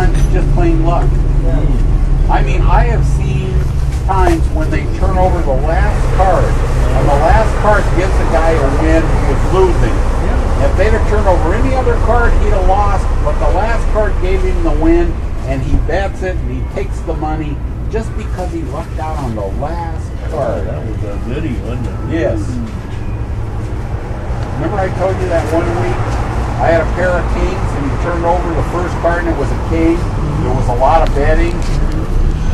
sometimes it's just plain luck. I mean, I have seen times when they turn over the last card, and the last card gives the guy a win who was losing. If they'd have turned over any other card, he'd have lost, but the last card gave him the win, and he bets it, and he takes the money just because he lucked out on the last card. That was a goodie, wasn't it? Yes. Remember I told you that one week I had a pair of kings, and he turned over the first card, and it was a king. There was a lot of betting.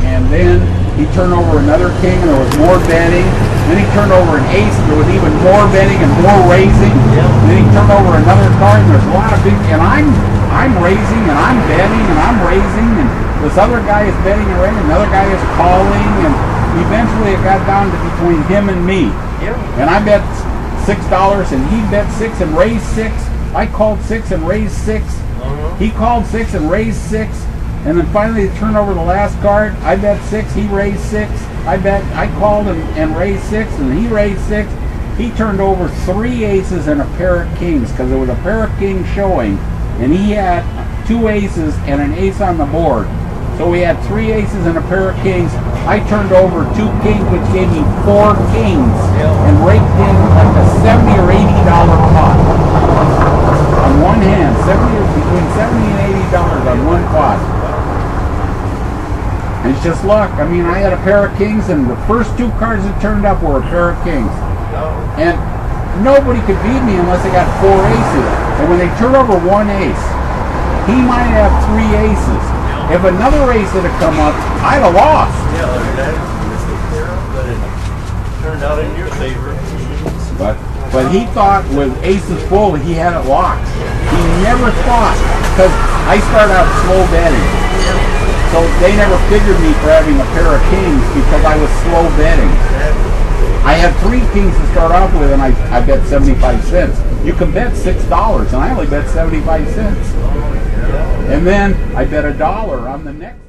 And then he turned over another king, and there was more betting. Then he turned over an ace, and there was even more betting and more raising. Then he turned over another card, and there's a lot of big. And I'm raising, and I'm betting, and I'm raising, and this other guy is betting and raising, another guy is calling, and eventually it got down to between him and me. And I bet $6, and he bet $6 and raised $6. I called $6 and raised $6. He called $6 and raised $6. And then finally he turned over the last card. I bet $6, he raised $6. I called and raised $6, and he raised $6. He turned over 3 aces and a pair of kings, because there was a pair of kings showing, and he had 2 aces and an ace on the board. So we had 3 aces and a pair of kings. I turned over 2 kings, which gave me 4 kings, and raked in like a $70 or $80 pot on one hand. Between $70 and $80 on one pot. It's just luck. I mean, I had a pair of kings, and the first 2 cards that turned up were a pair of kings. And nobody could beat me unless they got 4 aces. And when they turned over 1 ace, he might have 3 aces. If another ace had come up, I'd have lost. Yeah, but it turned out in your favor. But he thought with aces full, he had it locked. He never thought, because I started out slow betting. So they never figured me for having a pair of kings because I was slow betting. I had 3 kings to start off with, and I bet 75 cents. You can bet $6, and I only bet 75 cents. And then I bet $1 on the next.